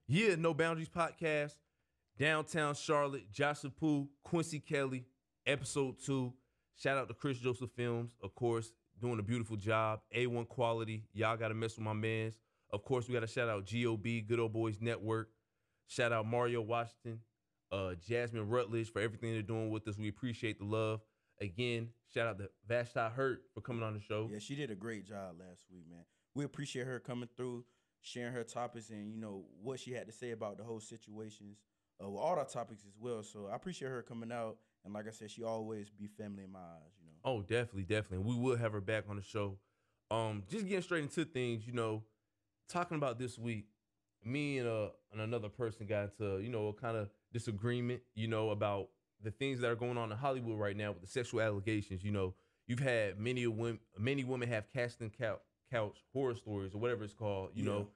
Yeah, No Boundaries podcast, downtown Charlotte, Joshua Pooh, Quincy Kelly, episode 2. Shout out to Chris Joseph Films, of course, doing a beautiful job. A1 quality. Y'all got to mess with my mans. Of course, we got to shout out GOB, Good Old Boys Network. Shout out Mario Washington, Jasmine Rutledge for everything they're doing with us. We appreciate the love. Again, shout out to Vashti Hurt for coming on the show. Yeah, she did a great job last week, man. We appreciate her coming through, sharing her topics and, what she had to say about the whole situations, with all our topics as well. So I appreciate her coming out. And like I said, she always be family in my eyes, Oh, definitely. We will have her back on the show. Just getting straight into things, talking about this week, me and another person got into, a kind of disagreement, about the things that are going on in Hollywood right now with the sexual allegations. You've had many women have casting couch horror stories or whatever it's called, you know,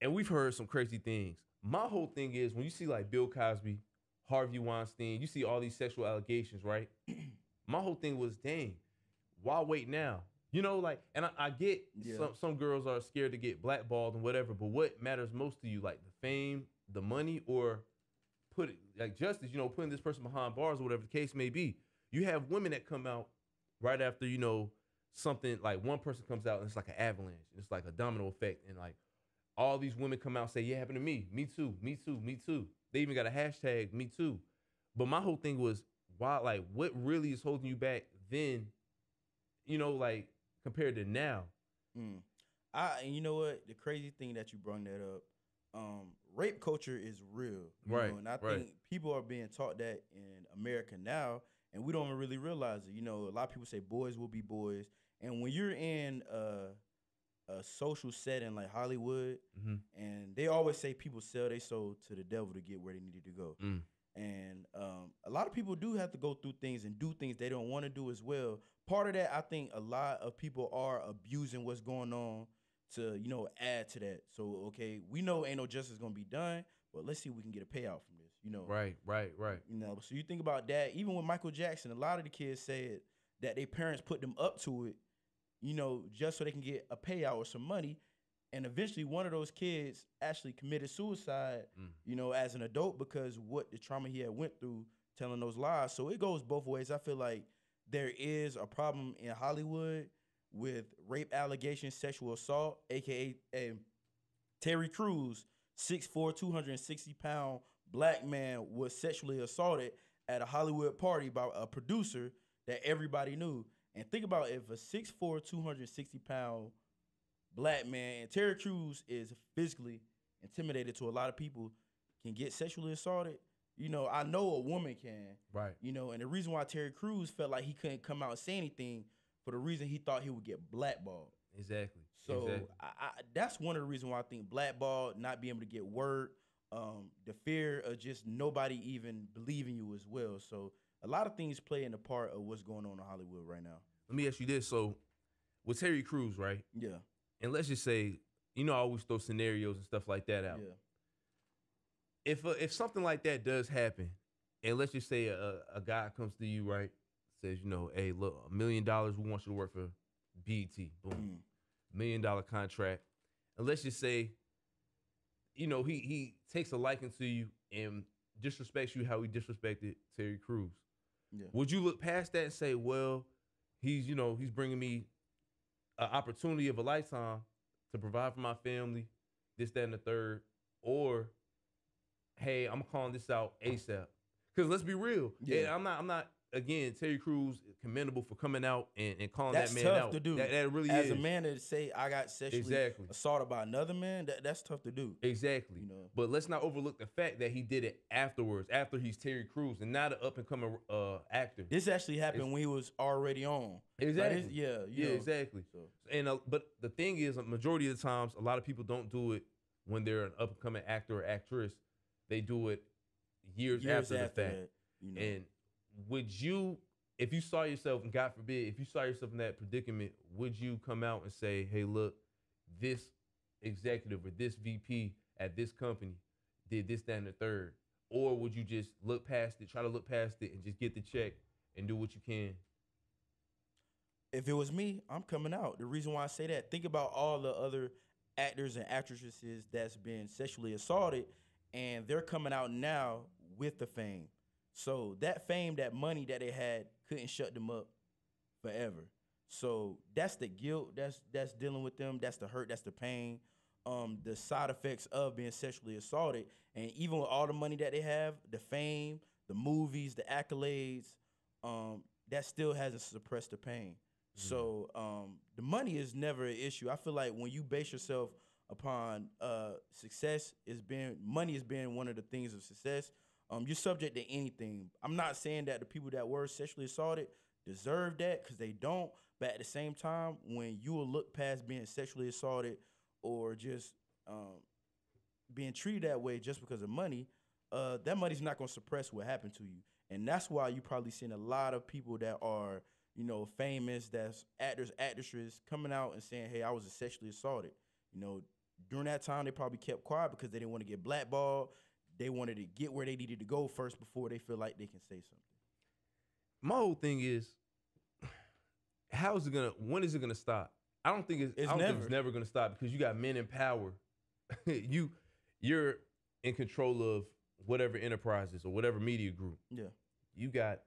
and we've heard some crazy things. My whole thing is when you see like Bill Cosby, Harvey Weinstein, you see all these sexual allegations, right? My whole thing was, dang, why wait now? And I get some girls are scared to get blackballed and whatever, but what matters most to you, like the fame, the money, or put it like justice, putting this person behind bars or whatever the case may be. You have women that come out right after, something like one person comes out and it's like an avalanche. It's like a domino effect. And like all these women come out and say, yeah, it happened to me. Me too, me too, me too. They even got a hashtag, me too. But my whole thing was, why, like, what really is holding you back then, like compared to now? And you know what? The crazy thing that you brought that up, rape culture is real. Right. And I think people are being taught that in America now, and we don't even really realize it. A lot of people say boys will be boys. And when you're in a social setting like Hollywood, and they always say people sell their soul to the devil to get where they needed to go. And a lot of people do have to go through things and do things they don't want to do as well. Part of that, I think a lot of people are abusing what's going on to, add to that. So, okay, we know ain't no justice going to be done, but let's see if we can get a payout from this, Right. So you think about that. Even with Michael Jackson, a lot of the kids said that their parents put them up to it, just so they can get a payout or some money. And eventually one of those kids actually committed suicide, as an adult because what the trauma he had went through telling those lies. So it goes both ways. I feel like there is a problem in Hollywood with rape allegations, sexual assault, a.k.a. Terry Crews, 6'4", 260-pound black man was sexually assaulted at a Hollywood party by a producer that everybody knew. And think about if a 6'4", 260-pound black man, and Terry Crews is physically intimidated to a lot of people, can get sexually assaulted. I know a woman can. Right. And the reason why Terry Crews felt like he couldn't come out and say anything for the reason he thought he would get blackballed. Exactly. So that's one of the reasons why I think blackballed, not being able to get word, the fear of just nobody even believing you as well. So a lot of things play in the part of what's going on in Hollywood right now. Let me ask you this. So with Terry Crews, right? Yeah. And let's just say, I always throw scenarios and stuff like that out. Yeah. If something like that does happen, and let's just say a guy comes to you, right, says, hey, look, $1 million, we want you to work for BET. Boom. $1 million contract. And let's just say, he takes a liking to you and disrespects you how he disrespected Terry Crews. Yeah. Would you look past that and say, well, he's bringing me an opportunity of a lifetime to provide for my family, this, that, and the third, or, hey, I'm calling this out ASAP? Because let's be real, I'm not. Again, Terry Crews commendable for coming out and calling that man out. That's tough to do. That really as is. a man to say I got sexually assaulted by another man, that's tough to do. Exactly. But let's not overlook the fact that he did it afterwards, after he's Terry Crews and not an up and coming actor. This actually happened when he was already on. Exactly. Like yeah, exactly. So. And but the thing is, a majority of the times, a lot of people don't do it when they're an up and coming actor or actress. They do it years after the fact. That, And would you, if you saw yourself, and God forbid, if you saw yourself in that predicament, would you come out and say, hey, look, this executive or this VP at this company did this, that, and the third? Or would you just look past it, try to look past it, and just get the check and do what you can? If it was me, I'm coming out. The reason why I say that, think about all the other actors and actresses that's been sexually assaulted, and they're coming out now with the fame. So that fame, that money that they had couldn't shut them up forever. So that's the guilt that's dealing with them. That's the hurt. That's the pain. The side effects of being sexually assaulted, and even with all the money that they have, the fame, the movies, the accolades, that still hasn't suppressed the pain. So the money is never an issue. I feel like when you base yourself upon success, money is being one of the things of success. You're subject to anything. I'm not saying that the people that were sexually assaulted deserve that, because they don't. But at the same time, when you will look past being sexually assaulted or just being treated that way just because of money, that money's not going to suppress what happened to you. And that's why you probably seen a lot of people that are, famous, that's actors, actresses, coming out and saying, hey, I was sexually assaulted. During that time, they probably kept quiet because they didn't want to get blackballed. They wanted to get where they needed to go first before they feel like they can say something. My whole thing is, when is it gonna stop? I don't think it's never gonna stop, because you got men in power. You're in control of whatever enterprises or whatever media group. Yeah. You got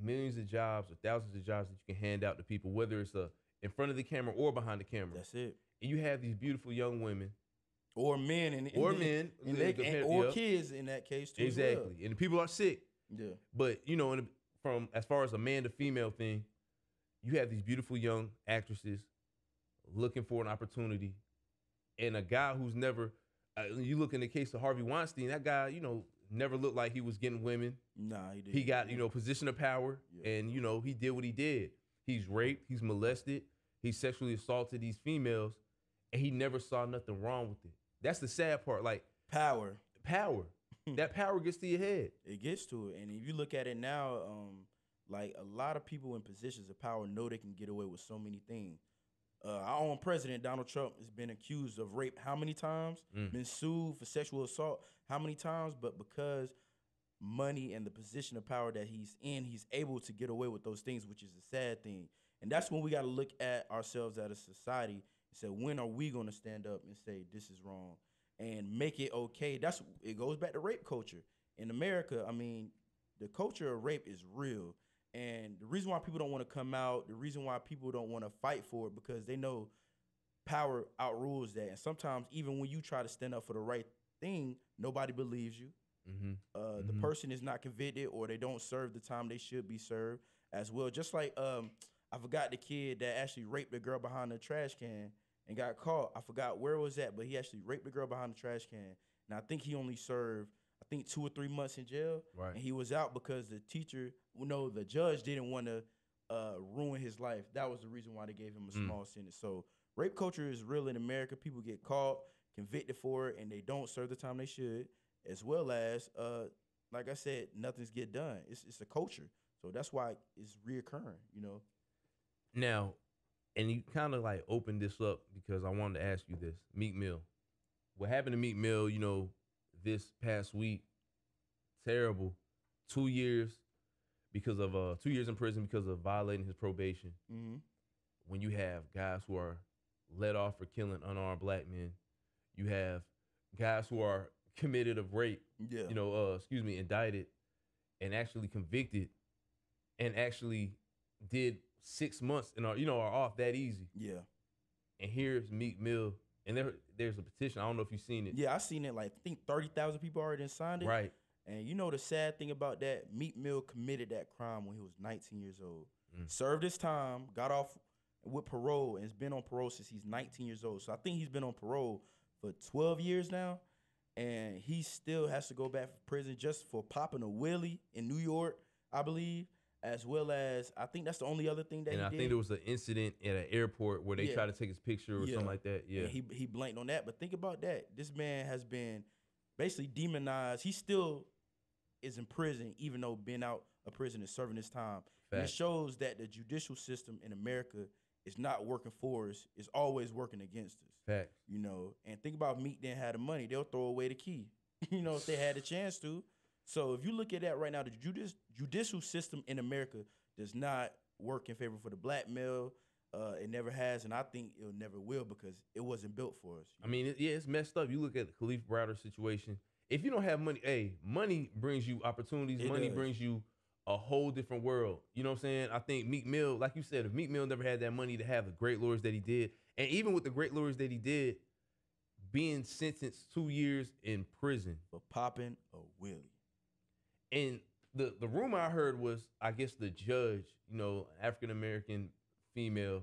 millions of jobs or thousands of jobs that you can hand out to people, whether it's in front of the camera or behind the camera. That's it. And you have these beautiful young women. Or men. Or kids in that case too. Exactly. Well. And the people are sick. Yeah. But, from as far as a man to female thing, you have these beautiful young actresses looking for an opportunity. And a guy who's never, you look in the case of Harvey Weinstein, that guy, never looked like he was getting women. Nah, he didn't. He got, position of power, and, he did what he did. He's raped, he's molested, he sexually assaulted these females, and he never saw nothing wrong with it. That's the sad part. Like, power. That power gets to your head. It gets to it. And if you look at it now, like, a lot of people in positions of power know they can get away with so many things. Our own president, Donald Trump, has been accused of rape how many times? Been sued for sexual assault how many times? But because money and the position of power that he's in, he's able to get away with those things, which is a sad thing. And that's when we got to look at ourselves as a society and say, when are we going to stand up and say this is wrong and make it okay? It goes back to rape culture. In America, I mean, the culture of rape is real. And the reason why people don't want to come out, the reason why people don't want to fight for it, because they know power outrules that. And sometimes even when you try to stand up for the right thing, nobody believes you. The person is not convicted, or they don't serve the time they should be served as well. Just like I forgot the kid that actually raped the girl behind the trash can and got caught. I forgot where it was at, but he actually raped the girl behind the trash can. And I think he only served 2 or 3 months in jail. Right. And he was out because the judge didn't want to ruin his life. That was the reason why they gave him a small sentence. So rape culture is real in America. People get caught, convicted for it, and they don't serve the time they should, as well as, like I said, nothing's get done. It's a culture. So that's why it's reoccurring, Now, and you kind of like opened this up because I wanted to ask you this. Meek Mill. What happened to Meek Mill, this past week, terrible. 2 years because of 2 years in prison because of violating his probation. When you have guys who are let off for killing unarmed black men, you have guys who are committed of rape, indicted and actually convicted and actually did 6 months and are off that easy. Yeah. And here's Meek Mill. And there's a petition. I don't know if you've seen it. Yeah, I seen it. Like, I think 30,000 people already signed it. Right. And the sad thing about that, Meek Mill committed that crime when he was 19 years old. Served his time, got off with parole, and has been on parole since he's 19 years old. So I think he's been on parole for 12 years now. And he still has to go back to prison just for popping a wheelie in New York, I believe. As well as, I think that's the only other thing that he did. And I think there was an incident at an airport where they tried to take his picture or something like that. Yeah. And he blanked on that. But think about that. This man has been basically demonized. He still is in prison, even though being out of prison and serving his time. And it shows that the judicial system in America is not working for us. It's always working against us. Facts. And think about Meek didn't have the money. They'll throw away the key, if they had a chance to. So if you look at that right now, the judicial system in America does not work in favor for the black male. It never has, and I think it never will because it wasn't built for us. I mean, it's messed up. You look at the Khalif Browder situation. If you don't have money, money brings you opportunities. It Money does. brings you a whole different world. You know what I'm saying? I think Meek Mill, like you said, if Meek Mill never had that money to have the great lawyers that he did, and even with the great lawyers that he did, being sentenced 2 years in prison for popping a wheelie. And the rumor I heard was, I guess the judge, African American female,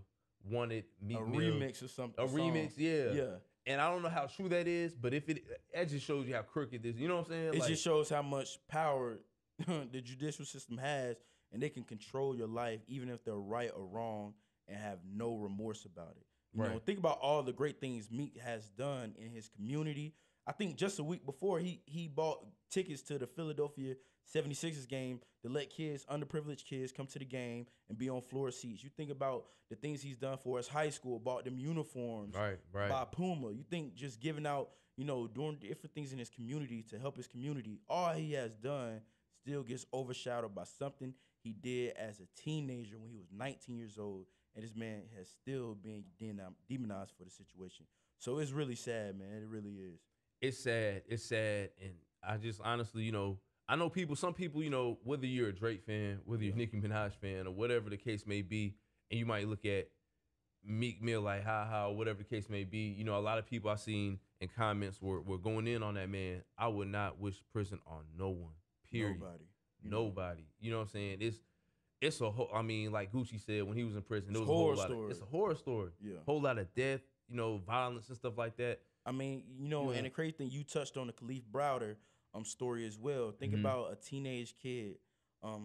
wanted Meek Mill remix or something. A remix, yeah. Yeah. And I don't know how true that is, but if it just shows you how crooked this. You know what I'm saying? It just shows how much power the judicial system has, and they can control your life even if they're right or wrong and have no remorse about it. You know, think about all the great things Meek has done in his community. I think just a week before, he bought tickets to the Philadelphia 76ers game to let kids, underprivileged kids, come to the game and be on floor seats. You think about the things he's done for his high school, bought them uniforms by Puma. You think just giving out, doing different things in his community to help his community, all he has done still gets overshadowed by something he did as a teenager when he was 19 years old. And this man has still been demonized for the situation. So it's really sad, man. It really is. It's sad. It's sad. And I just honestly, I know some people, whether you're a Drake fan, whether you're a Nicki Minaj fan, or whatever the case may be, and you might look at Meek Mill like, or whatever the case may be. A lot of people I seen in comments were going in on that man. I would not wish prison on no one, period. Nobody. You know what I'm saying? It's a whole, like Gucci said when he was in prison, it was a whole lot of, it's a horror story. Yeah. Whole lot of death, violence and stuff like that. I mean, and the crazy thing, you touched on the Khalif Browder story as well. Think about a teenage kid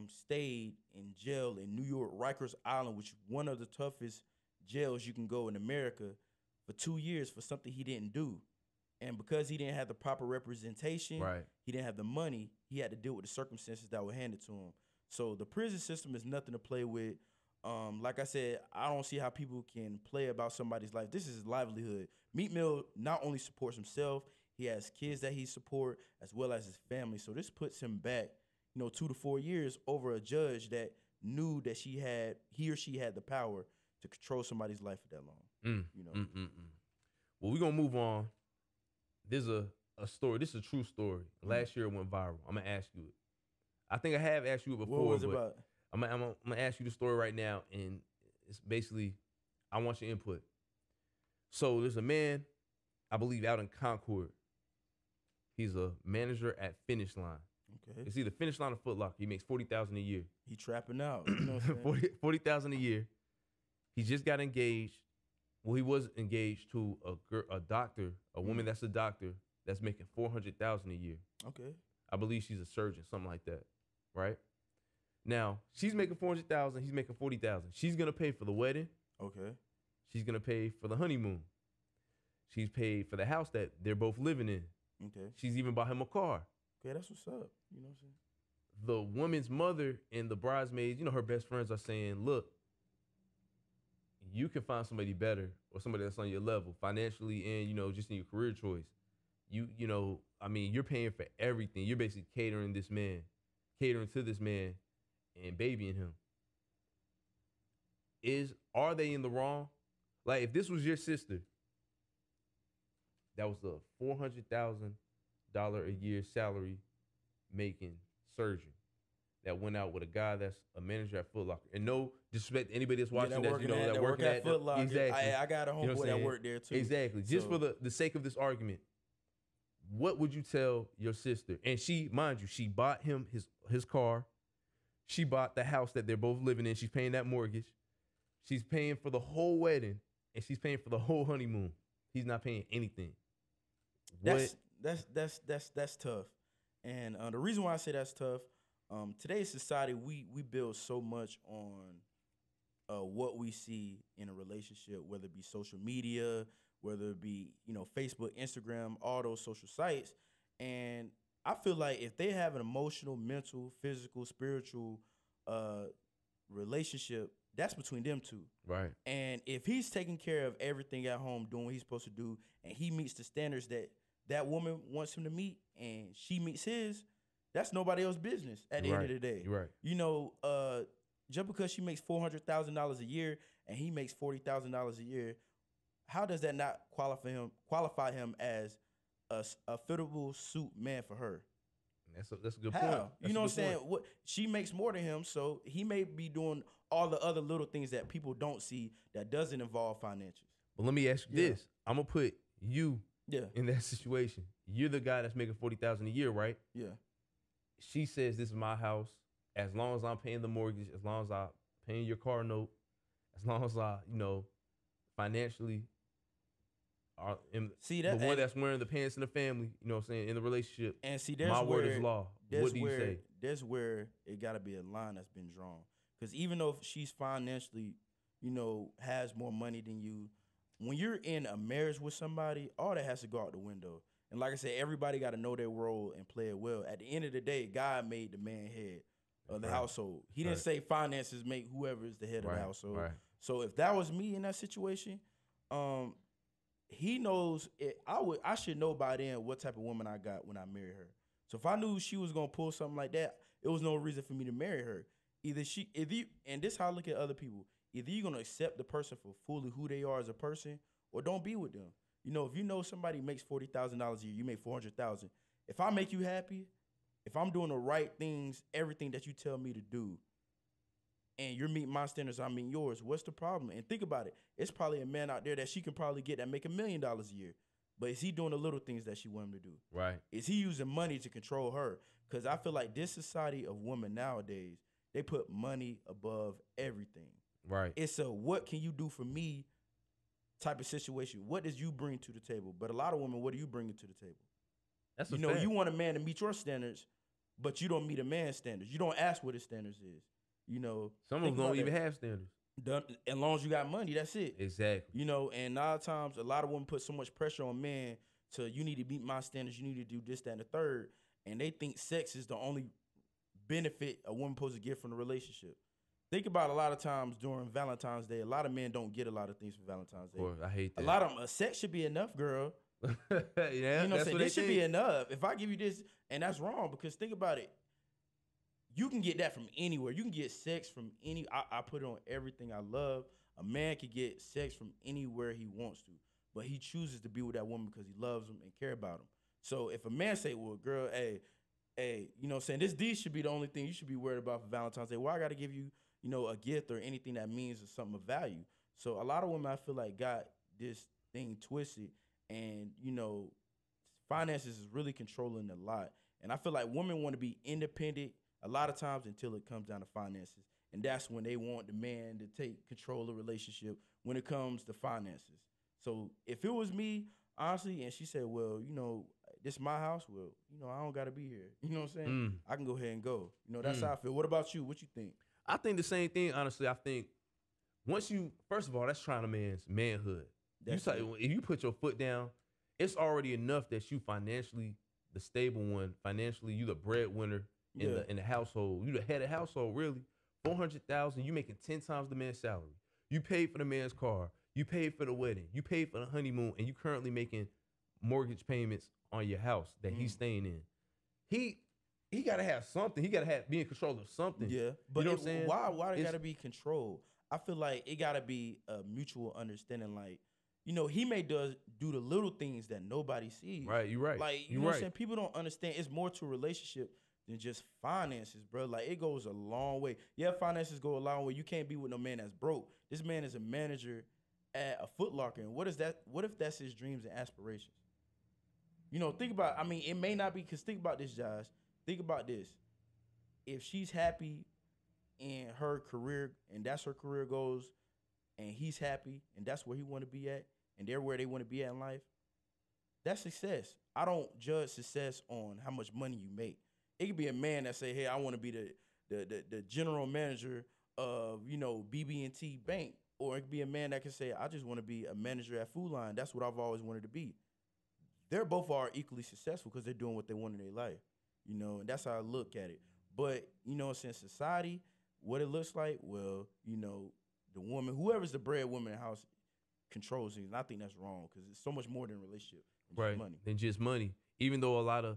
stayed in jail in New York, Rikers Island, which is one of the toughest jails you can go in America, for 2 years for something he didn't do. And because he didn't have the proper representation, he didn't have the money, he had to deal with the circumstances that were handed to him. So the prison system is nothing to play with. Like I said, I don't see how people can play about somebody's life. This is his livelihood. Meek Mill not only supports himself, he has kids that he support as well as his family. So this puts him back, 2 to 4 years over a judge that knew that he or she had the power to control somebody's life for that long. Well, we're gonna move on. There's a story. This is a true story. Last year it went viral. I'm gonna ask you it. I think I have asked you it before. What was it about? I'm gonna ask you the story right now, and it's basically, I want your input. So there's a man, I believe, out in Concord. He's a manager at Finish Line. Okay. It's either Finish Line or Foot Locker. He makes $40,000 a year. He trapping out. You know what I'm saying? $40,000 a year. He just got engaged. Well, he was engaged to a doctor, a woman that's a doctor that's making $400,000 a year. Okay. I believe she's a surgeon, something like that, right? Now, she's making $400,000, he's making $40,000. She's gonna pay for the wedding. Okay. She's gonna pay for the honeymoon. She's paid for the house that they're both living in. Okay. She's even bought him a car. Okay, that's what's up. You know what I'm saying? The woman's mother and the bridesmaids, her best friends are saying, look, you can find somebody better or somebody that's on your level financially and, just in your career choice. You're paying for everything. You're basically catering to this man and babying him. Are they in the wrong? Like, if this was your sister, that was a $400,000 a year salary making surgeon that went out with a guy that's a manager at Foot Locker. And no disrespect to anybody that's watching that work at Foot Locker. Exactly. I got a homeboy that worked there too. Exactly. Just for the sake of this argument, what would you tell your sister? And she, mind you, she bought him his car. She bought the house that they're both living in. She's paying that mortgage. She's paying for the whole wedding, and she's paying for the whole honeymoon. He's not paying anything. That's tough. And the reason why I say that's tough, today's society, we build so much on what we see in a relationship, whether it be social media, whether it be, Facebook, Instagram, all those social sites. And I feel like if they have an emotional, mental, physical, spiritual relationship, that's between them two. Right. And if he's taking care of everything at home, doing what he's supposed to do, and he meets the standards that woman wants him to meet, and she meets his, that's nobody else's business at the end of the day. Right. just because she makes $400,000 a year and he makes $40,000 a year, how does that not qualify him as a fittable suit man for her? That's a good How? point. That's You know a what I'm good saying? point. What she makes more than him, so he may be doing all the other little things that people don't see that doesn't involve financials. But let me ask you Yeah. this: I'm gonna put you Yeah, in that situation. You're the guy that's making $40,000 a year, right? yeah, She says, "This is my house. As long as I'm paying the mortgage, as long as I'm paying your car note, as long as I, financially are See the that, one and, that's wearing the pants in the family. You know what I'm saying? In the relationship, and see, there's my where word is law. there's What do you where say? there's where it got to be a line that's been drawn. Because even though she's financially, has more money than you, when you're in a marriage with somebody, all that has to go out the window. And like I said, everybody got to know their role and play it well. At the end of the day, God made the man head of the Right. household. He didn't Right. say finances make whoever is the head of the household. Right. So if that was me in that situation, he knows it. I should know by then what type of woman I got when I married her. So if I knew she was gonna pull something like that, it was no reason for me to marry her. And this is how I look at other people. Either you're gonna accept the person for fully who they are as a person, or don't be with them. If you know somebody makes $40,000 a year, you make 400,000. If I make you happy, if I'm doing the right things, everything that you tell me to do, and you're meeting my standards, I'm meeting yours, what's the problem? And think about it. It's probably a man out there that she can probably get that make $1 million a year. But is he doing the little things that she want him to do? Right. Is he using money to control her? Because I feel like this society of women nowadays, they put money above everything. Right. It's a what can you do for me type of situation. What does you bring to the table? But a lot of women, what are you bringing to the table? That's a fact. You want a man to meet your standards, but you don't meet a man's standards. You don't ask what his standards is. Some of them don't even have standards. As long as you got money, that's it. Exactly. And a lot of times, a lot of women put so much pressure on men to, you need to meet my standards, you need to do this, that, and the third. And they think sex is the only benefit a woman supposed to get from the relationship. Think about a lot of times during Valentine's Day, a lot of men don't get a lot of things for Valentine's Day. Boy, I hate that. A lot of them, sex should be enough, girl. Yeah, You know what I'm saying? This should be enough. If I give you this, and that's wrong, because think about it. You can get that from anywhere. You can get sex from I put it on everything I love. A man can get sex from anywhere he wants to, but he chooses to be with that woman because he loves them and care about them. So if a man say, well, girl, hey, you know what I'm saying? These should be the only thing you should be worried about for Valentine's Day. Well, I got to give you, a gift or anything that means something of value. So a lot of women, I feel like, got this thing twisted, and, finances is really controlling a lot. And I feel like women want to be independent a lot of times until it comes down to finances. And that's when they want the man to take control of the relationship when it comes to finances. So if it was me, honestly, and she said, well, this is my house, well, I don't got to be here. You know what I'm saying? I can go ahead and go. That's how I feel. What about you? What you think? I think the same thing, honestly. I think first of all, that's trying a man's manhood. If you put your foot down, it's already enough that you financially the stable one. Financially, you the breadwinner in the household. You the head of the household, really. 400,000, you making 10 times the man's salary. You paid for the man's car. You paid for the wedding. You paid for the honeymoon, and you currently making mortgage payments on your house that he's staying in. He gotta have something. He gotta be in control of something. Yeah, but you know what I'm saying? Why it gotta be control? I feel like it gotta be a mutual understanding. Like, he may do the little things that nobody sees. Right, you're right. Like, you know what I'm saying? People don't understand. It's more to a relationship than just finances, bro. Like, it goes a long way. Yeah, finances go a long way. You can't be with no man that's broke. This man is a manager at a Foot Locker, and what is that? What if that's his dreams and aspirations? Think about. It may not be, because think about this, Josh. Think about this. If she's happy in her career, and that's her career goals, and he's happy, and that's where he want to be at, and they're where they want to be at in life, that's success. I don't judge success on how much money you make. It could be a man that say, hey, I want to be the general manager of, BB&T Bank. Or it could be a man that can say, I just want to be a manager at Food Line. That's what I've always wanted to be. They're both are equally successful because they're doing what they want in their life. And that's how I look at it. But, since society, what it looks like, well, the woman, whoever's the breadwoman in the house, controls things. And I think that's wrong, because it's so much more than a relationship. Right. Money. Than just money. Even though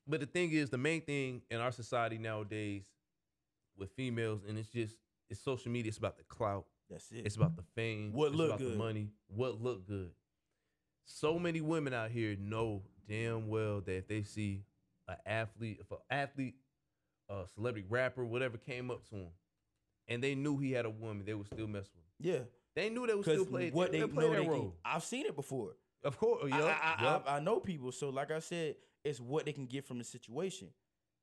but the thing is, the main thing in our society nowadays with females, and it's just it's social media. It's about the clout. That's it. It's about the fame. What it's look about good. the money. What look good. So many women out here know damn well that if they see an athlete, a celebrity rapper, whatever came up to him, and they knew he had a woman, they would still mess with him. Yeah. They knew they would still play. What they play know that they role. I've seen it before. Of course, I know people. So like I said, it's what they can get from the situation.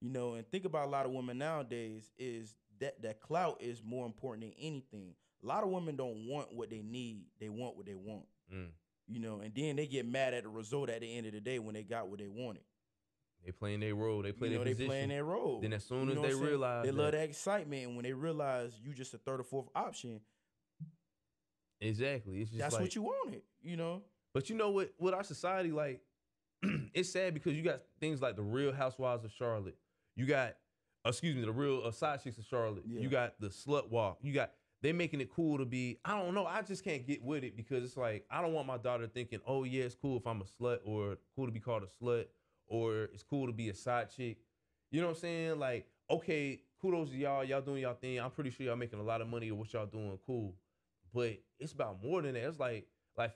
And think about a lot of women nowadays is that clout is more important than anything. A lot of women don't want what they need. They want what they want. And then they get mad at the result at the end of the day when they got what they wanted. They playing their role. They play their position. They playing their role. Then as soon as they realize they love that excitement, and when they realize you just a third or fourth option. Exactly. It's just that's like, what you wanted, But you know what? With our society, like, it's sad because you got things like the Real Housewives of Charlotte. You got, the Real Side Chicks of Charlotte. Yeah. You got the Slut Walk. They making it cool to be, I don't know. I just can't get with it because it's like, I don't want my daughter thinking, oh yeah, it's cool if I'm a slut, or cool to be called a slut, or it's cool to be a side chick. You know what I'm saying? Like, okay, kudos to y'all. Y'all doing y'all thing. I'm pretty sure y'all making a lot of money or what y'all doing. Cool. But it's about more than that. It's like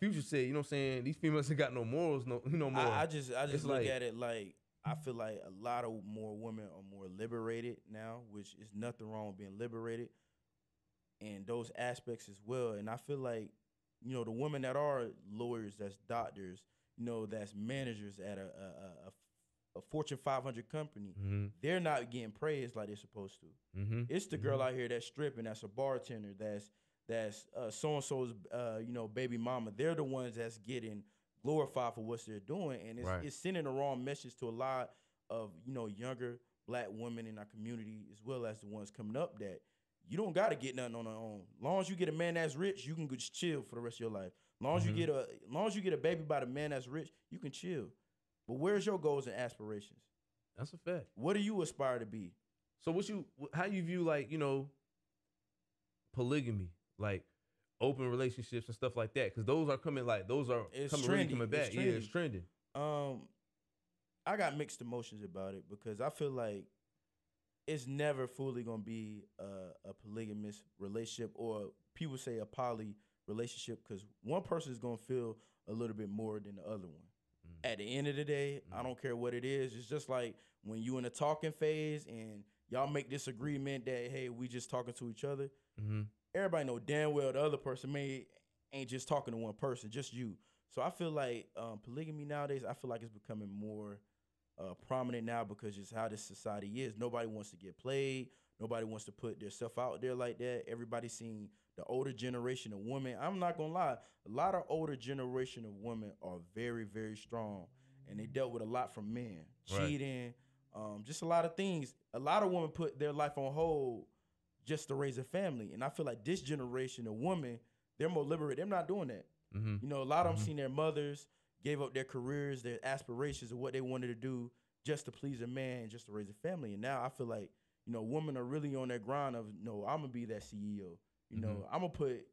Future said, you know what I'm saying? These females ain't got no morals, no more. I just look at it like, I feel like a lot of more women are more liberated now, which is nothing wrong with being liberated, and those aspects as well. And I feel like, the women that are lawyers, that's doctors, that's managers at a Fortune 500 company, they're not getting praised like they're supposed to. It's the girl out here that's stripping, that's a bartender, that's so-and-so's, baby mama. They're the ones that's getting glorified for what they're doing. And it's sending the wrong message to a lot of, younger black women in our community, as well as the ones coming up, that you don't got to get nothing on their own. Long as you get a man that's rich, you can just chill for the rest of your life. Long as you get a baby by the man that's rich, you can chill. But where's your goals and aspirations? That's a fact. What do you aspire to be? So how you view, like, polygamy, like open relationships and stuff like that? Because those are coming back. Yeah, it's trending. I got mixed emotions about it because I feel like it's never fully gonna be a polygamous relationship, or people say a poly relationship, because one person is gonna feel a little bit more than the other one. At the end of the day, I don't care what it is. It's just like when you in a talking phase and y'all make this agreement that, hey, we just talking to each other. Everybody know damn well the other person ain't just talking to one person, just you. So I feel like polygamy nowadays, I feel like it's becoming more prominent now because just how this society is. Nobody wants to get played. Nobody wants to put their stuff out there like that. Everybody's seen the older generation of women. I'm not going to lie. A lot of older generation of women are very, very strong. And they dealt with a lot from men. Cheating, just a lot of things. A lot of women put their life on hold just to raise a family. And I feel like this generation of women, they're more liberated. They're not doing that. A lot of them seen their mothers, gave up their careers, their aspirations of what they wanted to do just to please a man, just to raise a family. And now I feel like, women are really on that grind of, no, I'm going to be that CEO. I'm going to put,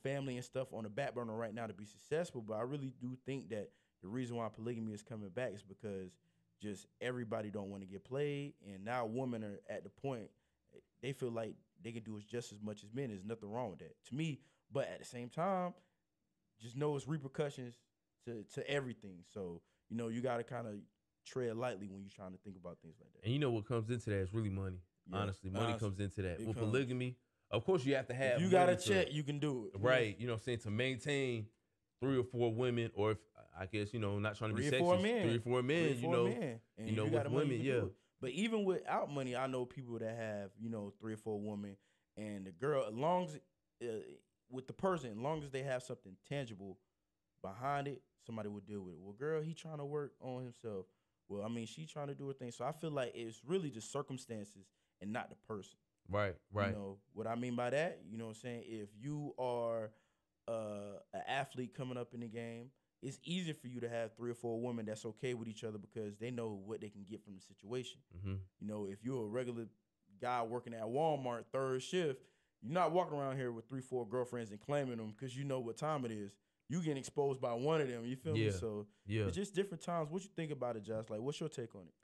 family and stuff on the back burner right now to be successful. But I really do think that the reason why polygamy is coming back is because just everybody don't want to get played. And now women are at the point, they feel like they can do just as much as men. There's nothing wrong with that to me. But at the same time, just know it's repercussions to everything. So, you got to kind of tread lightly when you're trying to think about things like that. And what comes into that is really money. Yeah, honestly, money comes into that. With polygamy, of course you have to have. If you got a check, you can do it. Right. You know what I'm saying? To maintain 3 or 4 women, or if, I guess, not trying to be sexist. 3 or 4 men, with women, yeah. But even without money, I know people that have, 3 or 4 women, and the girl, as long as, with the person, as long as they have something tangible behind it, somebody will deal with it. Well, girl, he trying to work on himself. Well, I mean, she trying to do her thing. So I feel like it's really just circumstances and not the person. Right. What I mean by that, you know what I'm saying? If you are an athlete coming up in the game, it's easier for you to have 3 or 4 women that's okay with each other because they know what they can get from the situation. If you're a regular guy working at Walmart, 3rd shift, you're not walking around here with 3, 4 girlfriends and claiming them because you know what time it is. You getting exposed by one of them. You feel me? So it's just different times. What you think about it, Josh? Like, what's your take on it?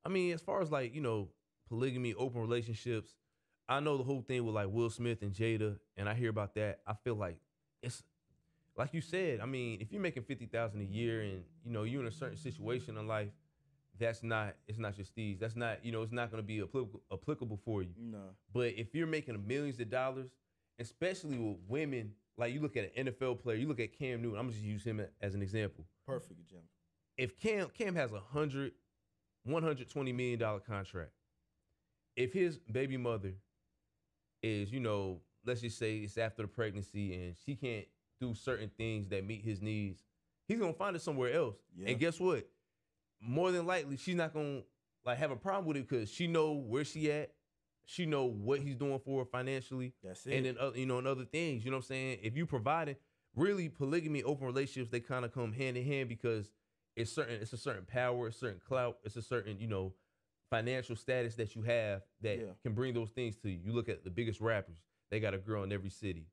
I mean, as far as like, polygamy, open relationships, I know the whole thing with like Will Smith and Jada, and I hear about that. I feel like it's like you said. I mean, if you're making 50,000 a year, and you're in a certain situation in life, it's not your steez. That's not it's not going to be applicable for you. No. But if you're making millions of dollars, especially with women, like you look at an NFL player, you look at Cam Newton. I'm just use him as an example. Perfect example. If Cam has $120 million contract, if his baby mother is, let's just say it's after the pregnancy and she can't do certain things that meet his needs, he's gonna find it somewhere else. Yeah. And guess what? More than likely, she's not gonna like have a problem with it because she know where she at. She know what he's doing for her financially. That's it. And then and other things. You know what I'm saying? If you providing, really polygamy, open relationships, they kind of come hand in hand because it's a certain power, a certain clout, it's a certain financial status that you have that can bring those things to you. You look at the biggest rappers; they got a girl in every city.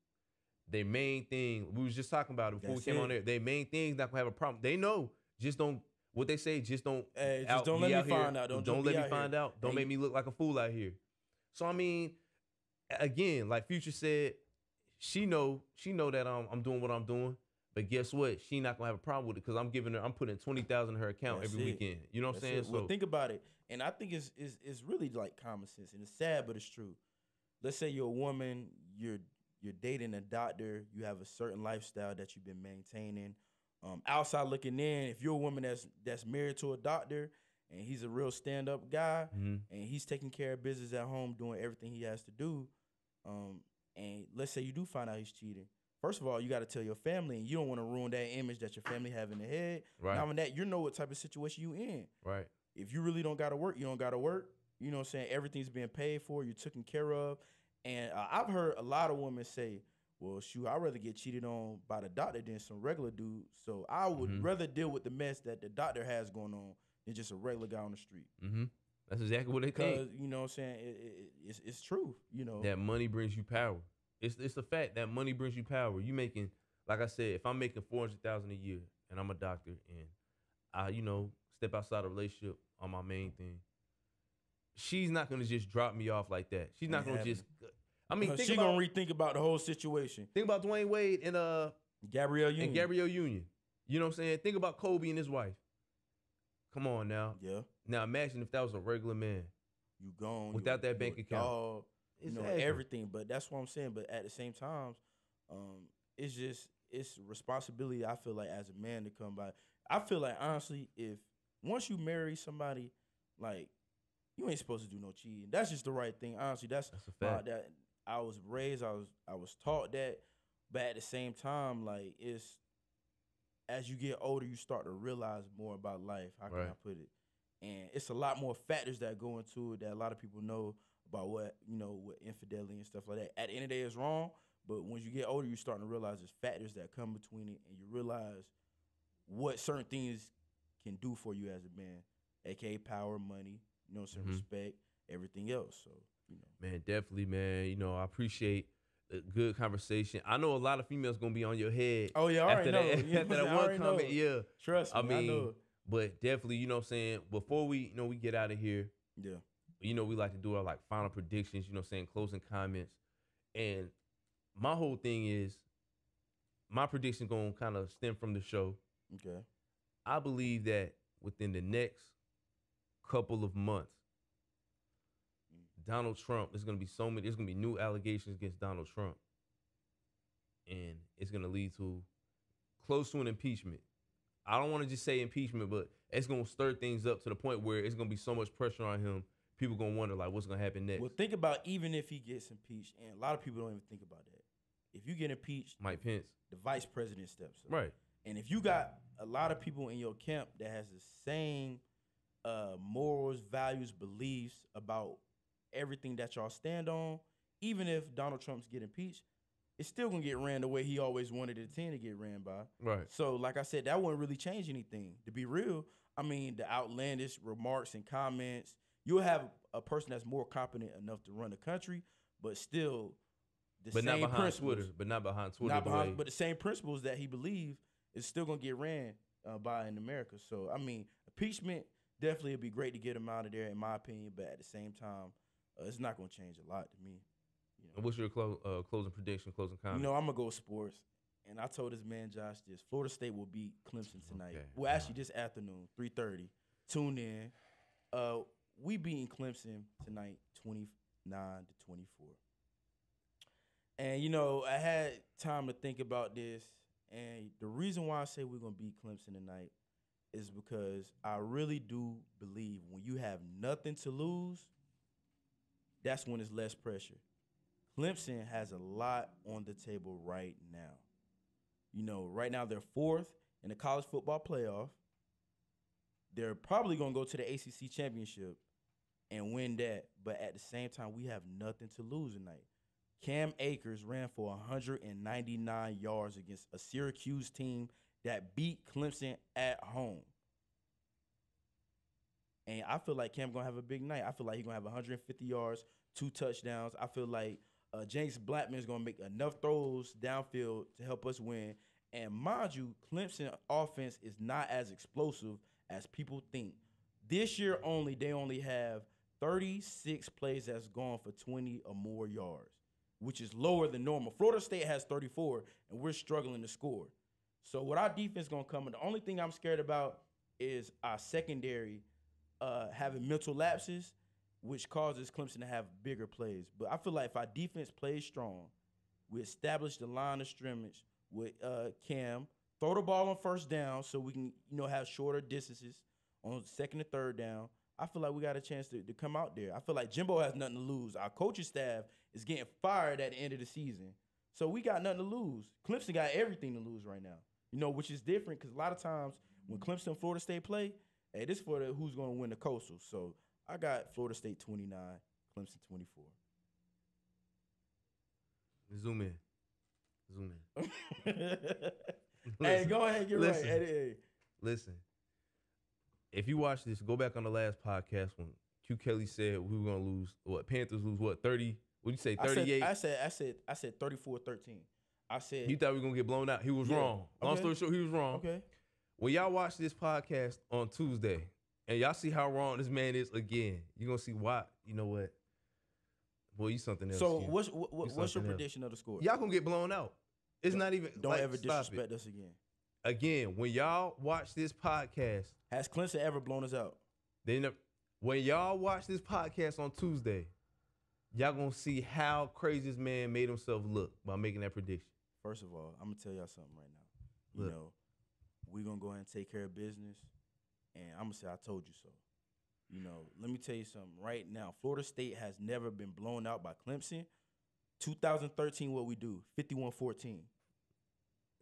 Their main thing, we was just talking about it before we came on there. Their main thing is not gonna have a problem. They know, just don't. What they say, just don't. Hey, just don't let me find out. Don't let me find out. Don't make me look like a fool out here. So I mean, again, like Future said, she know that I'm doing what I'm doing. But guess what? She not gonna have a problem with it because I'm putting 20,000 in her account every weekend. You know what I'm saying? So well, think about it, and I think it's really like common sense, and it's sad, but it's true. Let's say you're a woman, you're dating a doctor, you have a certain lifestyle that you've been maintaining. Outside looking in, if you're a woman that's married to a doctor and he's a real stand-up guy and he's taking care of business at home, doing everything he has to do, and let's say you do find out he's cheating. First of all, you got to tell your family, and you don't want to ruin that image that your family have in their head. Right. Now, that you know what type of situation you in. Right. If you really don't got to work, you don't got to work. You know what I'm saying? Everything's being paid for. You're taken care of. And I've heard a lot of women say, well, shoot, I'd rather get cheated on by the doctor than some regular dude. So I would rather deal with the mess that the doctor has going on than just a regular guy on the street. Mm-hmm. That's exactly what they think. Because, you know what I'm saying, it's true. That money brings you power. It's a fact that money brings you power. You making, like I said, if I'm making $400,000 a year and I'm a doctor and I, step outside a relationship on my main thing, she's not gonna just drop me off like that. She's not gonna just. I mean, she's gonna rethink about the whole situation. Think about Dwayne Wade and Gabrielle Union. You know what I'm saying? Think about Kobe and his wife. Come on now. Yeah. Now imagine if that was a regular man. You gone without that bank account. Dog. Everything, but that's what I'm saying. But at the same time, it's responsibility. I feel like as a man to come by. I feel like honestly, if once you marry somebody, like you ain't supposed to do no cheating. That's just the right thing. Honestly, that's a fact. That I was raised. I was taught that. But at the same time, like it's as you get older, you start to realize more about life. How can I put it? And it's a lot more factors that go into it that a lot of people know about what infidelity and stuff like that. At the end of the day, it's wrong. But when you get older, you're starting to realize there's factors that come between it, and you realize what certain things can do for you as a man, aka power, money, some respect, everything else. So, man, definitely, man. I appreciate a good conversation. I know a lot of females gonna be on your head. Oh yeah, after that one comment. Know. Yeah, trust me. I know. But definitely, you know what I'm saying. Before we get out of here. Yeah. We like to do our final predictions, closing comments. And my whole thing is my prediction going to kind of stem from the show. Okay. I believe that within the next couple of months, Donald Trump, there's going to be new allegations against Donald Trump. And it's going to lead to close to an impeachment. I don't want to just say impeachment, but it's going to stir things up to the point where it's going to be so much pressure on him. People gonna wonder what's gonna happen next. Well, think about even if he gets impeached, and a lot of people don't even think about that. If you get impeached, Mike Pence, the vice president steps up. Right. And if you got a lot of people in your camp that has the same morals, values, beliefs about everything that y'all stand on, even if Donald Trump's get impeached, it's still gonna get ran the way he always wanted it to get ran by. Right. So, like I said, that wouldn't really change anything. To be real, I mean, the outlandish remarks and comments. You'll have a person that's more competent enough to run the country, but still the same not behind principles. Twitter. But not behind Twitter. But the same principles that he believes is still going to get ran by in America. So, I mean, impeachment definitely would be great to get him out of there, in my opinion. But at the same time, It's not going to change a lot to me. You know? What's your closing prediction, closing comment? You know, I'm going to go sports. And I told this man, Josh, this. Florida State will beat Clemson tonight. Okay. Well, actually, this afternoon, 3:30. Tune in. We beating Clemson tonight, 29-24. And, you know, I had time to think about this. And the reason why I say we're going to beat Clemson tonight is because I really do believe when you have nothing to lose, that's when it's less pressure. Clemson has a lot on the table right now. You know, right now they're 4th in the college football playoff. They're probably going to go to the ACC championship and win that. But at the same time, we have nothing to lose tonight. Cam Akers ran for 199 yards against a Syracuse team that beat Clemson at home. And I feel like Cam going to have a big night. I feel like he's going to have 150 yards, 2 touchdowns. I feel like James Blackman is going to make enough throws downfield to help us win. And mind you, Clemson offense is not as explosive as people think. This year only, they only have 36 plays that's gone for 20 or more yards, which is lower than normal. Florida State has 34, and we're struggling to score. So what our defense going to come in, the only thing I'm scared about is our secondary having mental lapses, which causes Clemson to have bigger plays. But I feel like if our defense plays strong, we establish the line of scrimmage with Cam, throw the ball on first down so we can, you know, have shorter distances on second and third down. I feel like we got a chance to come out there. I feel like Jimbo has nothing to lose. Our coaching staff is getting fired at the end of the season. So we got nothing to lose. Clemson got everything to lose right now, you know, which is different because a lot of times when Clemson and Florida State play, hey, this is for the who's going to win the Coastal. So I got Florida State 29, Clemson 24. Zoom in. Hey, go ahead, get right. Hey. Listen, if you watch this, go back on the last podcast when Q Kelly said we were gonna lose. What, Panthers lose what, 30? What'd you say, 38? I said 34-13. I said you thought we were gonna get blown out. He was wrong. Long story short, he was wrong. Okay. When y'all watch this podcast on Tuesday and y'all see how wrong this man is again, you're gonna see why. You know what? Boy, you something else. So what's your prediction of the score? Y'all gonna get blown out. It's not even. Don't like, ever disrespect us again. Again, when y'all watch this podcast, has Clemson ever blown us out? When y'all watch this podcast on Tuesday, y'all gonna see how crazy this man made himself look by making that prediction. First of all, I'm gonna tell y'all something right now. You know, we're gonna go ahead and take care of business, and I'm gonna say I told you so. You know, let me tell you something right now. Florida State has never been blown out by Clemson. 2013, what we do? 51-14.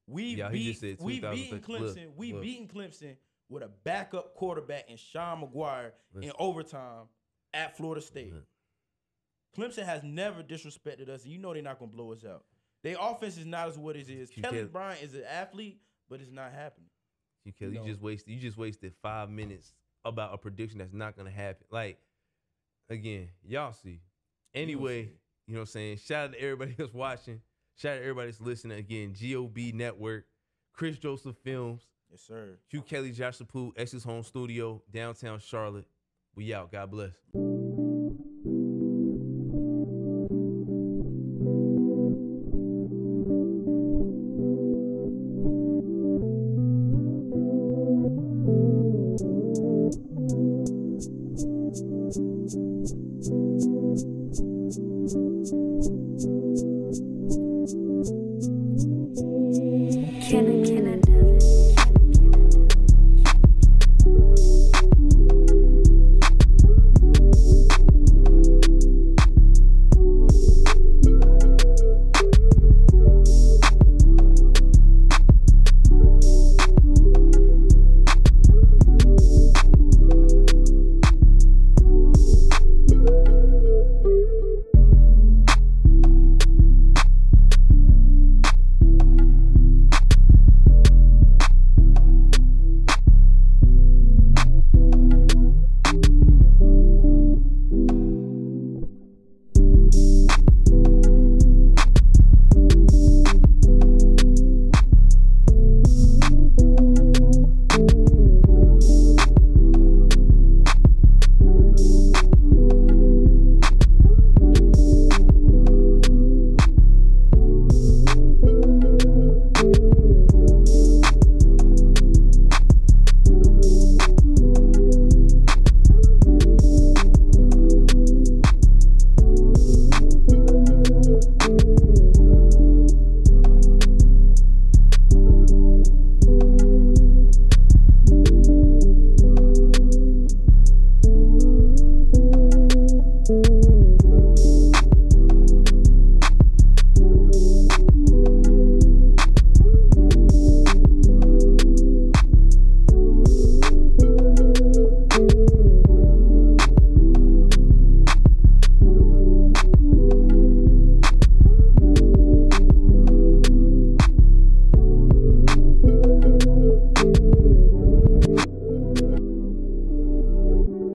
We beating Clemson. We beating Clemson with a backup quarterback in Sean McGuire in overtime at Florida State. Clemson has never disrespected us, and you know they're not gonna blow us out. Their offense is not as what it is. Kelly Bryant is an athlete, but it's not happening. You just wasted 5 minutes about a prediction that's not gonna happen. Like, again, y'all see. Anyway, you know what I'm saying? Shout out to everybody that's watching. Shout out to everybody that's listening. Again, GOB Network, Chris Joseph Films. Yes, sir. Q Kelly, Josh Sapu, X's Home Studio, downtown Charlotte. We out. God bless. Thank you.